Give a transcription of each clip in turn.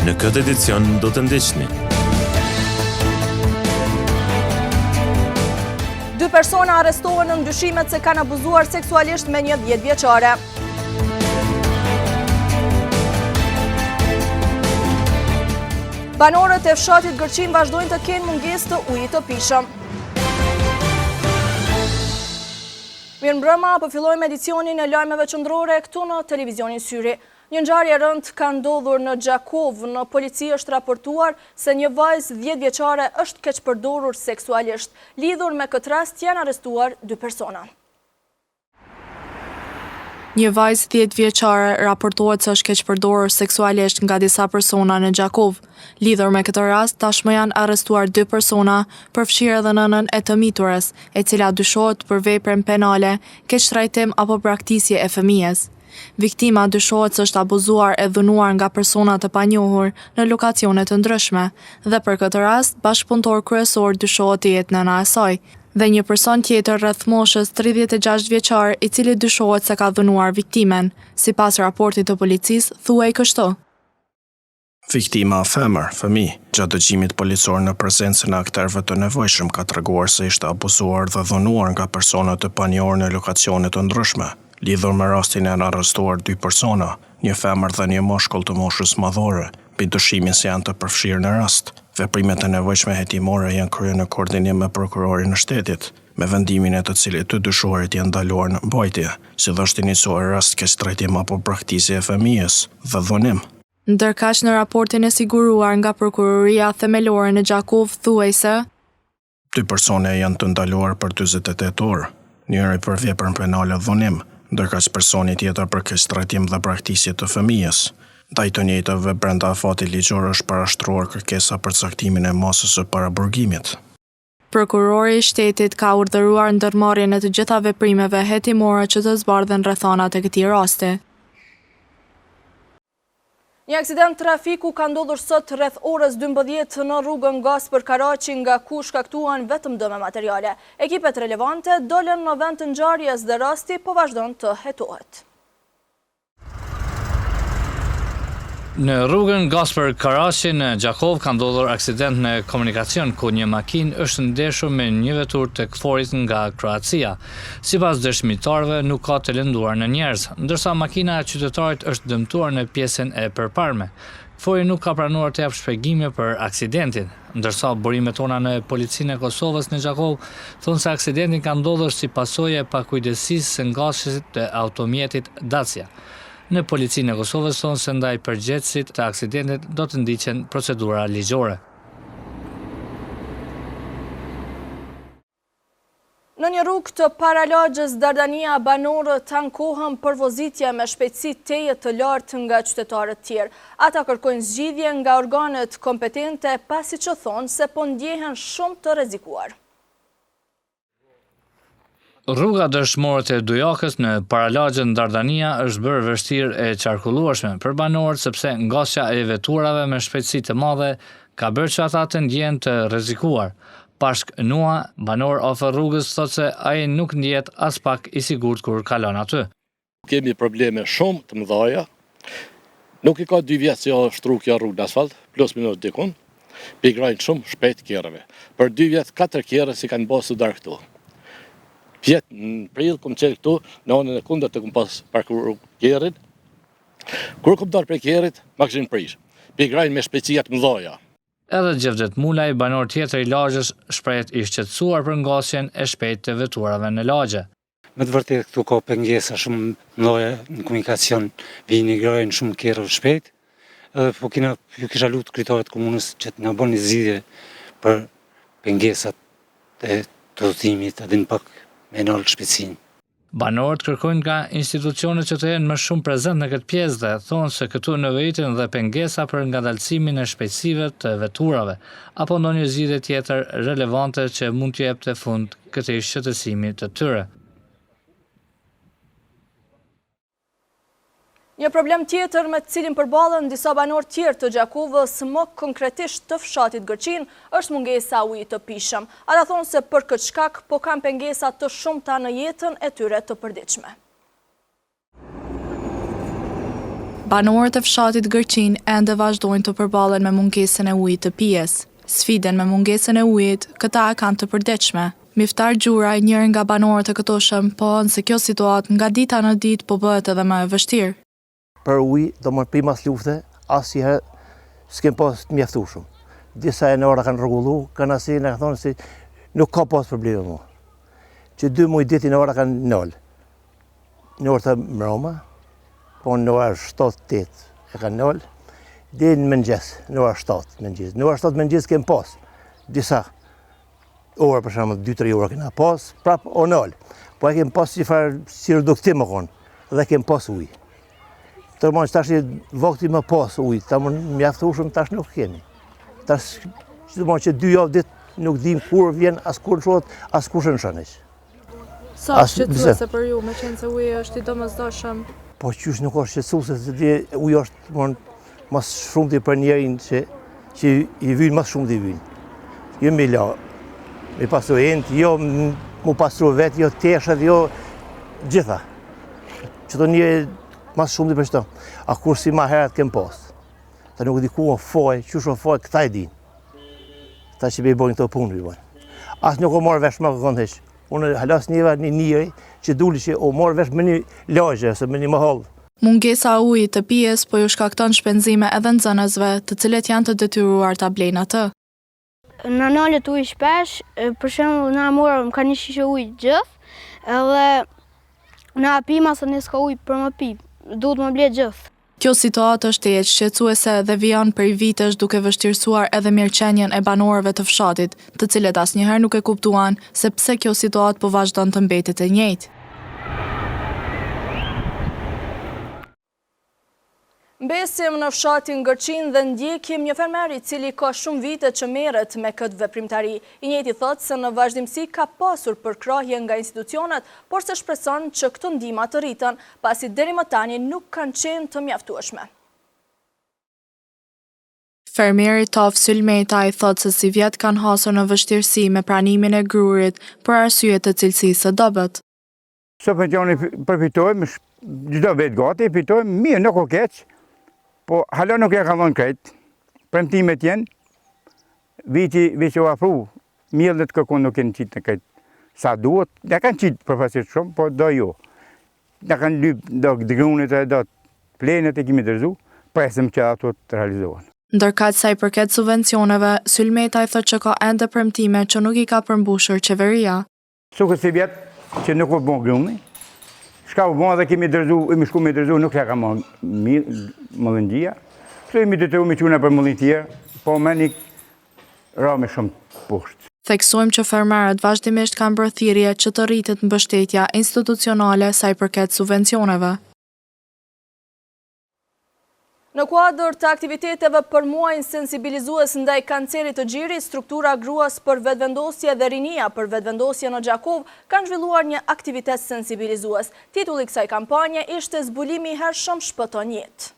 Në këtë edicion do të ndiqni. 2 persona arrestohen në ndyshimet se kanë abuzuar seksualisht me një 10 vjeçare. Banorët e fshatit Gërçin vazhdojnë të kenë mungesë të ujit të pishëm. Mirëmbrëma, po fillojmë edicionin e lajmeve qendrore këtu në televizionin Syri. Një ngjarje rënd ka ndodhur në Gjakov. Në polici është raportuar se një vajzë 10 vjeçare është keqpërdorur seksualisht. Lidhur me këtë rast janë arrestuar 2 persona. Një vajzë 10 vjeçare raportohet se është keqpërdorur seksualisht nga disa persona në Gjakov. Lidhur me këtë rast, tashmë janë arrestuar 2 persona, përfshirë edhe nënën e të miturës, e cila dyshohet për veprën penale, keqtrajtim apo braktisje e fëmijës. Viktima dyshohet se është abuzuar e dhunuar nga persona të panjohur në lokacione të ndryshme, dhe për këtë rast, bashkëpunëtor kryesor dyshohet të jetë nëna e saj, dhe një person tjetër rreth moshës 36 vjeçar i cili dyshohet se ka dhunuar viktimen. Sipas raportit të policisë, thuaj kështu. Viktima femër, fëmijë, gjatë dëgjimit policor në prezencën e aktorëve të nevojshëm ka treguar se ishte abuzuar dhe dhunuar nga persona të panjohur në lokacione të ndryshme. Lidhur me rastin janë arrestuar 2 persona, një femër dhe një moshkull të moshës madhore, mbi dyshimin se janë të përfshirë në rast. Veprimet e nevojshme hetimore janë kryer në koordinim me prokurorin e shtetit, me vendimin e të cilit të dyshuarit janë ndaluar në mbajtje, si dhe është iniciuar rast keqtrajtim apo braktisje e fëmijës dhe dhunim. Ndërkaq në raportin e siguruar nga prokuroria themelore në Gjakov thuaj se 2 persone janë të ndaluar për 48 orë, njëri për veprën penale dhunim, ndërkaq personi tjetër për keqtrajtim dhe braktisje të fëmijës. Ndaj të njëjtëve brenda afatit ligjor është parashtruar kërkesa për caktimin e masës së paraburgimit. Prokurori i shtetit ka urdhëruar ndërmarrjen e të gjitha veprimeve hetimore që të zbardhen rrethanat e këtij rasti. Një aksident trafiku ka ndodhur sot rreth orës 12 në rrugën Gaspër Karaçi, nga ku shkaktuan vetëm dëme materiale. Ekipet relevante dolën në vend të ngjarjes dhe rasti po vazhdon të hetohet. Në rrugën Gaspër Karaçi në Gjakov ka ndodhur aksident në komunikacion ku një makinë është ndeshur me një vetur të këthorit nga Kroacia. Sipas dëshmitarëve nuk ka të lënduar në njerëz, ndërsa makina e qytetarit është dëmtuar në pjesën e përparme. Këthori nuk ka pranuar të jap shpjegime për aksidentin, ndërsa burimet tona në policinë e Kosovës në Gjakov thonë se aksidenti ka ndodhur si pasojë e pakujdesis së ngasjes të automjetit Dacia. Në policinë e Kosovës thonë se ndaj përgjegjësit të aksidentit do të ndiqen procedura ligjore. Në një rrugë të paralagjës Dardania, banorët ankohen për vozitje me shpejtësi teje të lartë nga qytetarët tjerë. Ata kërkojnë zgjidhje nga organet kompetente, pasi që thonë se po ndjehen shumë të rrezikuar. Rruga dëshmore të Dujakës në paralagjën Dardania është bërë vështirë e qarkullueshme për banorët sepse ngasja e veturave me shpejtësi të madhe ka bërë që ata të ndjehen të rrezikuar. Pashk Nua, banor afër rrugës, thotë se ai nuk ndjet as pak i sigurt kur kalon aty. Kemi probleme shumë të mëdha. Nuk i ka 2 vjet që shtrukja rrugë asfalt, plus minus dikun, pigrajnë shumë shpejt kerrave. Për 2 vjet 4 kerra si kanë bërë dar këtu. Vjetë në prill kom qenë këtu, në anën e kundër të kom pas parkuru kerrin. Kur kom dalë prej kerrit, ma këshin prish. Pigrajnë me shpejtësijat mëdha. Edhe Gjevdet Mulaj, banor tjetër i lagjës, shprehet i shqetësuar për ngasjen e shpejtë të veturave në lagje. Me të vërtetë këtu ka pengesa shumë mëdha në komunikacion, vini grajnë shumë kerrë shpejt. Edhe po kisha lutur kryetarët komunës që të na bëni zgjidhje për pengesat e udhëtimit, edhe në pak me nalë shpejtësinë. Banorët kërkojnë nga institucionet që të jenë më shumë prezent në këtë pjesë dhe thonë se këtu nevojiten dhe pengesa për ngadalësimin e shpejtësive të veturave, apo ndonjë zgjidhje tjetër relevante që mund t'ju jepte fund këtij shqetësimi të tyre. Një problem tjetër me të cilin përballen disa banor tjerë të Gjakovës, më konkretisht të fshatit Gërçin, është mungesa ujit të pishëm. Ata thonë se për këtë shkak po kanë pengesa të shumta në jetën e tyre të përditshme. Banorët e fshatit Gërqin ende vazhdojnë të përballen me mungesën e ujit të pijes. Sfiden me mungesën e ujit, këta e kanë të përditshme. Miftar Gjuraj, njëri nga banorët e këtoshëm, pohon se kjo situatë nga dita në ditë po bëhet edhe më e vështirë. Për ujë, do më primas lufte, asnjëherë s'kem pas të mjaftueshëm. Disa e nëra kanë rregullu, kanë asnjë na thonë se nuk ka pas probleme më. Që 2 muaj ditë në ora kanë nol. Në orë të mbroma, po në ora 7-8 e kanë nol, dhe në mëngjes, në ora 7 mëngjes. Në ora 7 mëngjes kem pas disa orë, për shembull 2-3 orë kena pas, prap o nol. Po e kem pas si farë si reduktim më konë, dhe kem pas ujë. Tërmon që tash vakti më pas ujë, ta më mjaftueshëm tash nuk kemi. Tash që 2 javë ditë nuk dim kur vjen, as kur shohet, as kur shënësh. Sa shqetësuese për ju, me qenë se uji është i domosdoshëm? Po qysh nuk është shqetësuese, se uji është mas shumëti për njerin që i vynë mas shumë t'i vynë. Jo me la, me pasru endë, jo mu pasru vetë, jo teshet, jo gjitha. Që të një mas shumë t'i për shto. A kur si ma heret kem pas. Ta nuk di ku o foj, qysh o foj, këta i din. Ta që i bojnë këto punë, i bojnë. As nuk o marrë vesh ma këkon heq. Unë halas një njëri që duli që o marrë vesh me një lagje, ose me një mahallë. Mungesa e ujit të pijes po ju shkakton shpenzime edhe nxënësve, të cilët janë të detyruar ta blejnë atë. Në nalet ujë shpesh, për shembull na morëm ka një shishe ujë gjithë, edhe na pim asa ne s'ka ujë për më pi, duhet më ble gjithë. Kjo situatë është e shqetësuese dhe vijon prej vitesh duke vështirësuar edhe mirëqenjen e banorëve të fshatit, të cilët asnjëherë nuk e kuptuan se pse kjo situatë po vazhdon të mbetet e njëjtë. Mbesim në fshatin Gërqin dhe ndjekim një fermer i cili ka shumë vite që merret me këtë veprimtari. I njëjti thotë se në vazhdimsi ka pasur përkrahje nga institucionet, por se shpreson që këto ndihma të rritën, pasi deri më tani nuk kanë qenë të mjaftueshme. Fermieri Taf Sylmeta i thotë se si vjet kanë hasur në vështirësi me pranimin e grurit për arsye të cilësisë së dobët. Subvencioni përfitojmë, çdo vit gati, fitojmë, mirë nuk o keq. Po hala nuk e ka dhënë krejt, premtimet jenë, viti u afru, miellet kërkon nuk e në qitë në krejt sa duhet, ne kanë qitë përfasisht shumë, po do jo. Ne kanë lyp do grunit e do plenet e kimi dërzu, presim që ato të realizohen. Ndërkaq sa i përket subvencioneve, Sylmeta i thotë që ka ende premtime që nuk i ka përmbushur qeveria. Suket si vjet që nuk u bon gruni, shka u bon dhe kemi dërzu, imi shku me dërzu, nuk ja ka mëllëngjia. Kështu imi detyru me quna për mëllin tjerë, po me një ra me shumë poshtë. Theksojmë që fermerët vazhdimisht kanë bërë thirrje që të rritet mbështetja institucionale sa i përket subvencioneve. Në kuadër të aktiviteteve për muajin sensibilizues ndaj kancerit të gjirit, struktura gruas për vetëvendosje dhe rinia për vetëvendosje në Gjakov kanë zhvilluar një aktivitet sensibilizues. Titulli i kësaj kampanje ishte Zbulimi i hershëm shpëton jetë.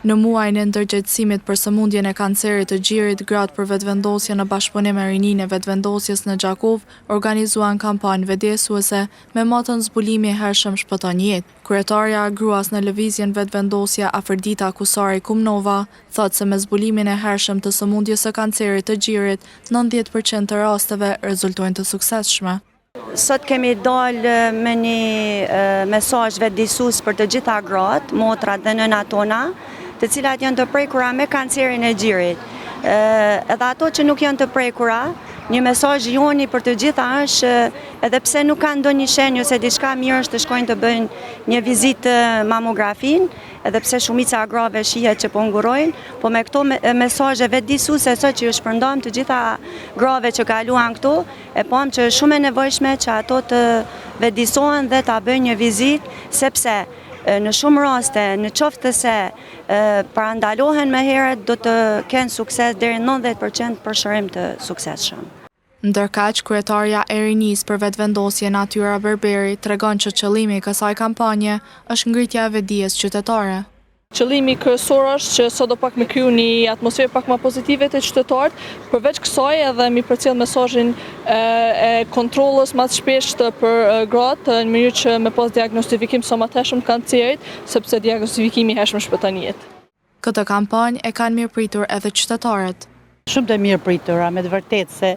Në muajin e ndërgjegjësimit për sëmundjen e kancerit të gjirit, gratë për vetëvendosje në bashkëpunim me rininë e vetëvendosjes në Gjakov organizuan kampanjë vëdësuese me motën Zbulimi i hershëm shpëton jetë. Kryetarja e gruas në lëvizjen vetëvendosje Afërdita Kusari Kumnova thotë se me zbulimin e hershëm të sëmundjes së kancerit të gjirit, 90% të rasteve rezultojnë të suksesshme. Sot kemi dalë me një mesazh vetëdijsues për të gjitha gratë, motrat dhe nënat tona, të cilat janë të prekura me kancerin e gjirit. Edhe ato që nuk janë të prekura, një mesazh joni për të gjitha është edhe pse nuk kanë ndonjë shenjë ose diçka, mirë është të shkojnë të bëjnë një vizitë mamografin, edhe pse shumica e grave shihet që po ngurojnë, po me këto mesazhe vetëdijsuese sot që ju shpërndajmë të gjitha grave që kaluan këtu, e pam që është shumë e nevojshme që ato të vetëdijsohen dhe ta bëjnë një vizitë, sepse në shumë raste, në qoftë se parandalohen me herët, do të kenë sukses deri 90% për shërim të suksesshëm. Ndërkaq, kryetarja e rinisë për vetëvendosje Natyra Berberi tregon që qëllimi i kësaj kampanje është ngritja e vetdijes qytetare. Qëllimi kryesor është që sot do pak me kriju një atmosferë pak më pozitive të qytetarët, përveç kësaj edhe mi përcjell mesazhin e kontrollës më të shpeshtë për gratë në mënyrë që me pas diagnostifikim sa më të hershëm të kancerit, sepse diagnostifikimi i hershëm shpëton jetë. Këtë kampanjë e kanë mirëpritur edhe qytetarët. Shumë të mirëpritura, me të vërtetë se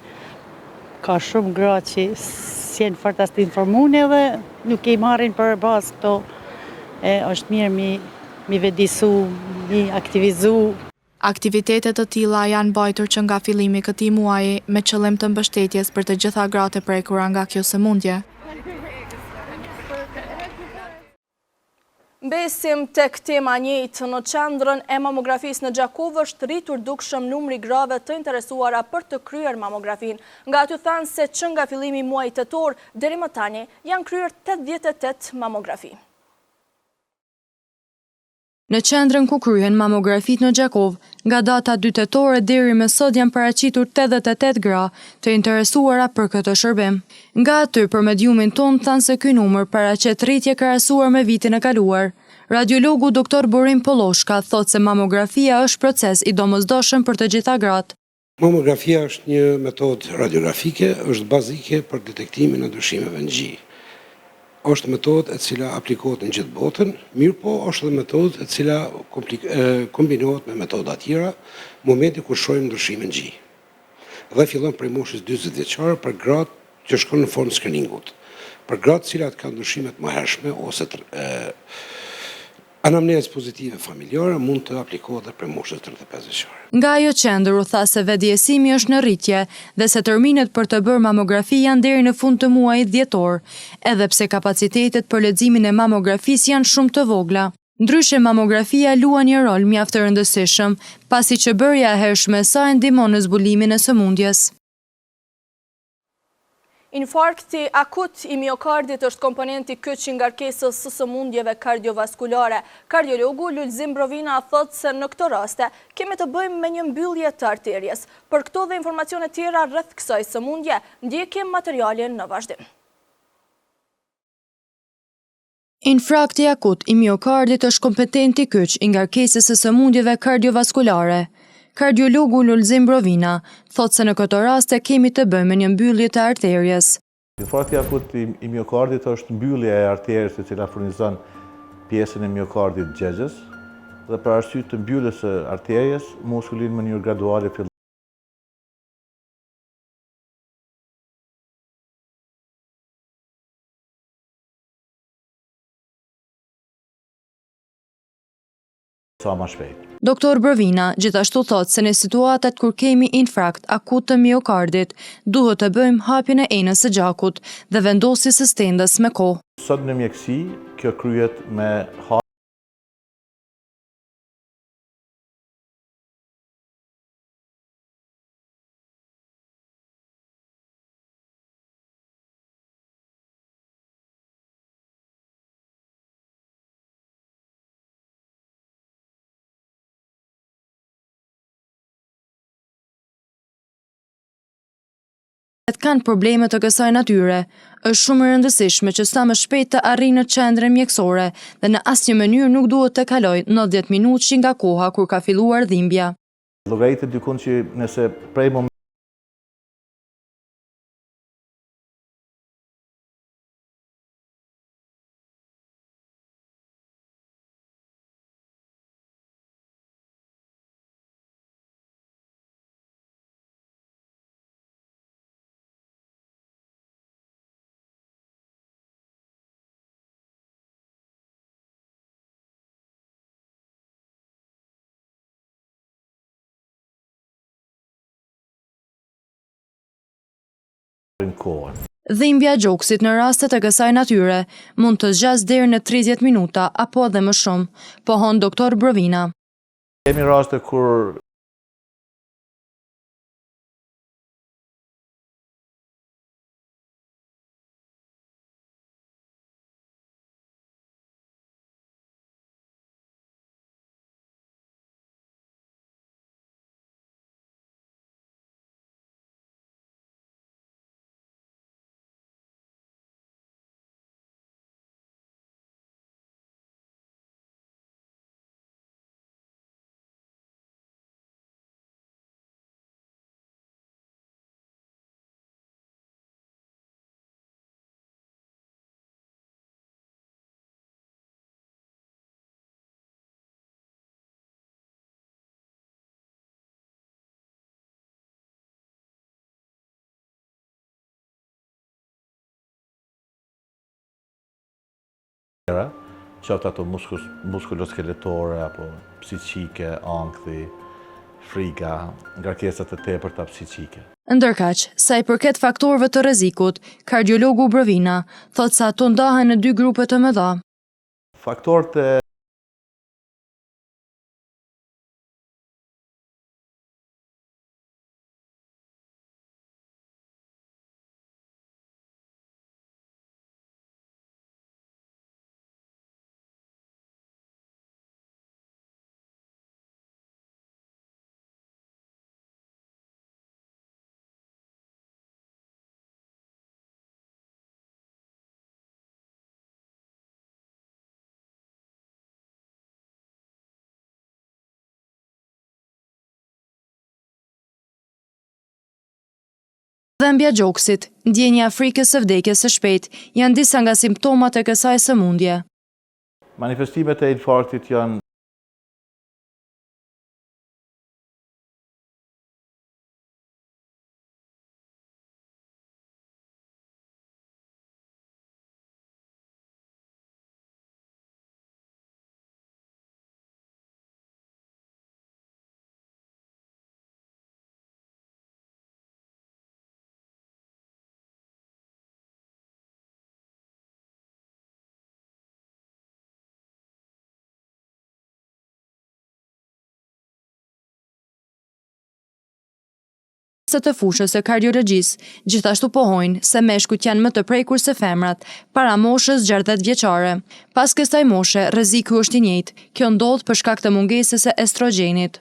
ka shumë gra që s'janë fort as të informuar dhe nuk i marrin për bazë këto. Është mirë mi vedisu, mi aktivizu. Aktivitetet të tilla janë mbajtur që nga fillimi këtij muaji me qëllim të mbështetjes për të gjitha gratë e prekura nga kjo sëmundje. Mbesim tek tema njëjtë, në qendrën e mamografisë në Gjakovë është rritur dukshëm numri grave të interesuara për të kryer mamografin. Nga aty thanë se që nga fillimi muajit tetor deri më tani janë kryer 88 mamografi. Në qendrën ku kryhen mamografit në Gjakovë, nga data 2 tetore deri më sot janë paraqitur 88 gra të interesuara për këtë shërbim. Nga aty për mediumin ton thanë se ky numër paraqet rritje krahasuar me vitin e kaluar. Radiologu Dr. Borim Polloshka thotë se mamografia është proces i domosdoshëm për të gjitha gratë. Mamografia është një metodë radiografike, është bazike për detektimin e ndryshimeve në gjie. Është metodë e cila aplikohet në gjithë botën, mirë po është edhe metodë e cila kombinohet me metoda tjera në momentin kur shohim ndryshime në gjie. Dhe fillon prej moshës 40 vjeçare për gratë që shkon në formë screeningut. Për gratë cilat kanë ndryshime të mëhershme ose anamnezë pozitive familjare mund të aplikohet dhe prej moshës 35 vjeçare. Nga ajo qendër u tha se vetëdijësimi është në rritje dhe se terminet për të bërë mamografi janë deri në fund të muajit dhjetor, edhe pse kapacitetet për leximin e mamografisë janë shumë të vogla. Ndryshe mamografia luan një rol mjaft të rëndësishëm, pasi që bërja e hershme e saj ndihmon në zbulimin e sëmundjes. Infarkti akut i miokardit është komponenti kyç i ngarkesës së sëmundjeve kardiovaskulare. Kardiologu Lulzim Brovina thotë se në këto raste kemi të bëjmë me një mbyllje të arterjes. Për këto dhe informacione tjera rreth kësaj sëmundje, ndjekim materialin në vazhdim. Infarkti akut i miokardit është kompetenti kyç i ngarkesës së sëmundjeve kardiovaskulare. Kardiologu Lulzim Brovina thotë se në këto raste kemi të bëjmë një mbyllje të arterjes. Infarkti akut i miokardit është mbyllja e arterjes e cila furnizon pjesën e miokardit gjegjes dhe për arsye të mbylljes së arterjes, muskuli në mënyrë graduale fillon sa më shpejt. Doktor Brovina gjithashtu thotë se në situatat kur kemi infarkt akut të miokardit, duhet të bëjmë hapjen e enës së gjakut dhe vendosjes së stendës me kohë. Sot në mjekësi, kjo kryhet me kanë probleme të kësaj natyre, është shumë e rëndësishme që sa më shpejt të arrijë në qendrën mjekësore dhe në asnjë mënyrë nuk duhet të kalojë 90 minutë nga koha kur ka filluar dhimbja. llogaritë dikun që nëse prej kohën. Dhimbja e gjoksit në raste të kësaj natyre mund të zgjasë deri në 30 minuta apo edhe më shumë, pohon doktor Brovina. Kemi raste kur qoftë ato muskuloskeletore apo psiqike, ankthi, frika, ngarkesat e tepërta psiqike. Ndërkaq, sa i përket faktorëve të rrezikut, kardiologu Brovina thotë se ato ndahen në dy grupe të mëdha. Faktorët e Dhembja gjoksit, ndjenja e frikës së vdekjes së shpejtë janë disa nga simptomat e kësaj sëmundje. manifestimet e infarktit janë Të fushës e kardiologjisë, gjithashtu pohojnë se meshkujt janë më të prekur se femrat, para moshës 60 vjeçare. Pas kësaj moshe, rreziku është i njëjtë. Kjo ndodh për shkak të mungesës së estrogjenit.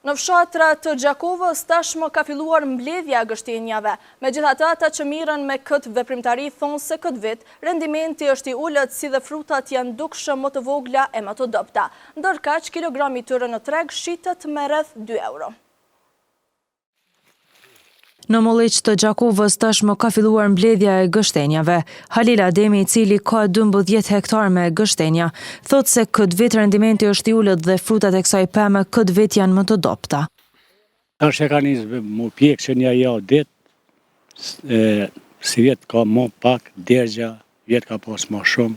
Në fshatra të Gjakovës tashmë ka filluar mbledhja e gështenjave. Megjithatë, ata që mirën me këtë veprimtari thonë se këtë vit rendimenti është i ulët si dhe frutat janë dukshëm më të vogla e më të dobta. Ndërkaq, kilogrami i tyre në treg shitet me rreth 2 euro. Në Molliq të Gjakovës tashmë ka filluar mbledhja e gështenjave. Halil Ademi, i cili ka 12 hektar me gështenja, thotë se këtë vit rendimenti është i ulët dhe frutat e kësaj pemë këtë vit janë më të dobta. Tash e ka nisë më pjekë që një javë ditë, si vjetë ka më pak, dergja, vjetë ka pas më shumë,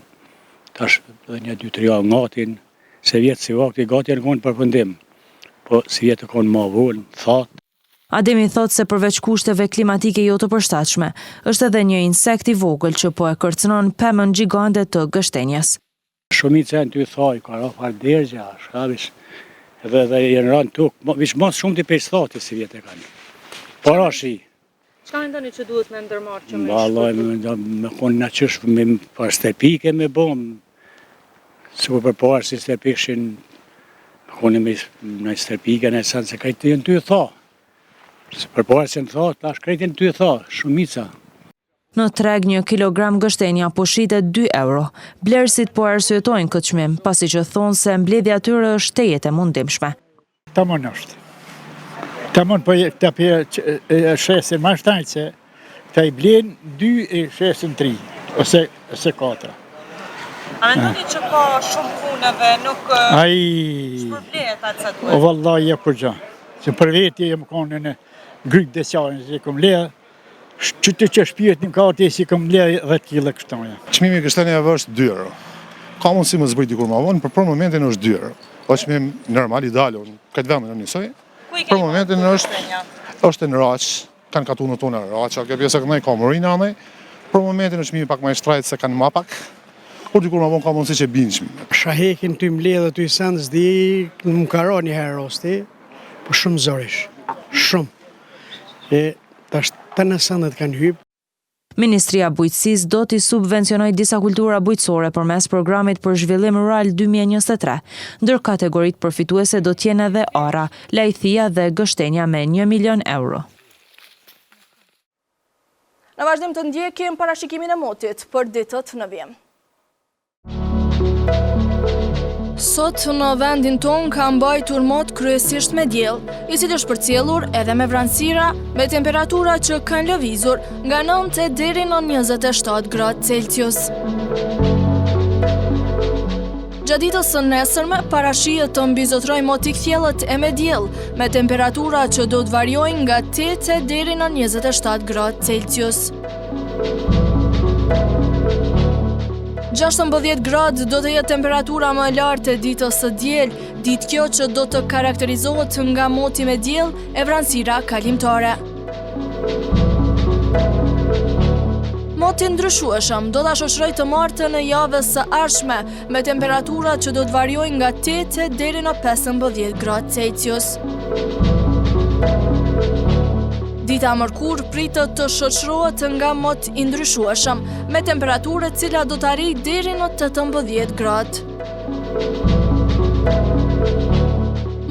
tash dhe një 2-3 javë ngatin, se vjetë si vakti gati në konë përfundim, po si vjetë konë më vullë, thatë. Ademi thotë se përveç kushteve klimatike jo të përshtatshme, është edhe një insekt i vogël që po e kërcënon pemën gjigande të gështenjas. Shumica janë ty thaj, ka rafar dergja, shkavish, dhe jenë ranë tukë, vish mas shumë të pejstati si vjetë e kanë. Para shi. Çka mendoni që duhet me ndërmarrë që me Vallaj, me konë në qësh, për stepike me bom, se për parë si stepikshin, me konë në stepike në esanë se kajtë jenë ty tha. Se për parë se në tha, tash krejtin ty tha, shumica. Në treg 1 kilogram gështenja po shitet 2 euro. Blerësit po arsyetojnë këtë çmim, pasi që thonë se mbledhja e tyre është tejet e mundimshme. Tamam është. Tamam po ta e shesin më shtajt se ta i blen 2 e shesin 3 ose 4. A mendoni që ka shumë punëve, nuk shpërblet atë sa duhet? O vallahi ja kur gjë. Se për veti jam konë në gryk desjarën, se kom le, që të që shpijet një kartë, si kom le 10 kg kështoja. Çmimi i gështenjave është 2 euro. Ka mundësi më zbrit dikur më vonë, për momentin është 2 euro. Është çmim normal ideal, këtë vend në njësoj. Për momentin është në Raç, kanë katunë tonë në Raç, kjo pjesa kënaj ka morina ndaj. Për momentin është çmimi pak më i shtrejt se kanë më pak. Por dikur më vonë ka mundësi që binë çmimi. Shahekin ty mbledh dhe ty send s'di, më ka ra një herë rosti, po shumë zorish. Shumë. E tash të në sendet kanë hypë. Ministria e Bujqësisë do t'i subvencionojë disa kultura bujqësore përmes programit për zhvillim rural 2023. Ndër kategoritë përfituese do t'jenë edhe ara, lajthia dhe gështenja me 1 milion euro. Në vazhdim të ndjekim parashikimin e motit për ditët në vijim. Sot në vendin ton ka mbajtur mot kryesisht me diell, i cili është përcjellur edhe me vranësira, me temperatura që kanë lëvizur nga 9 deri në 27 gradë Celsius. Gjatë ditës së nesërme, parashihet të mbizotrojë moti kthjellët e me diell, me temperatura që do të variojnë nga 8 deri në 27 gradë Celsius. 16 gradë do të jetë temperatura më e lartë e ditës së diel, ditë kjo që do të karakterizohet nga moti me diell e vranësira kalimtare. Moti ndryshueshëm do ta shoqërojë të martën e javës së ardhshme me temperatura që do të variojnë nga 8 deri në 15 gradë Celsius. Dita mërkur pritet të shoqërohet nga mot i ndryshueshëm, me temperaturë e cila do të arrijë deri në 18 gradë.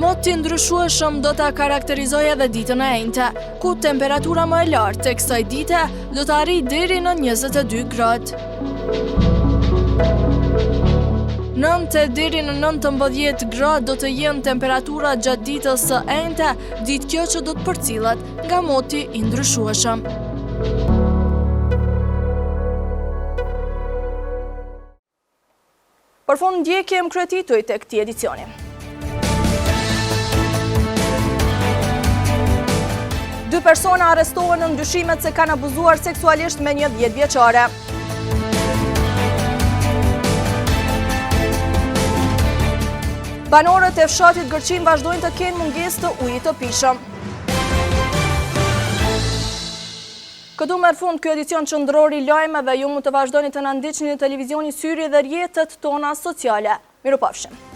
Moti i ndryshueshëm do ta karakterizojë edhe ditën e enjte, ku temperatura më e lartë e kësaj dite do të arrijë deri në 22 gradë. 9 deri në 19 gradë do të jenë temperatura gjatë ditës së enjte, ditë kjo që do të përcillet nga moti i ndryshueshëm. Për fund ndjekje më kryetituj të këtij edicioni. Dy persona arrestohen në ndyshimet se kanë abuzuar seksualisht me një 10 vjeçare. Banorët e fshatit Gërçim vazhdojnë të kenë mungesë të ujit të pishëm. Këtu merr fund ky edicion qendror i lajmeve, ju mund të vazhdoni të na ndiqni në televizionin Syri dhe rrjetet tona sociale. Mirupafshim.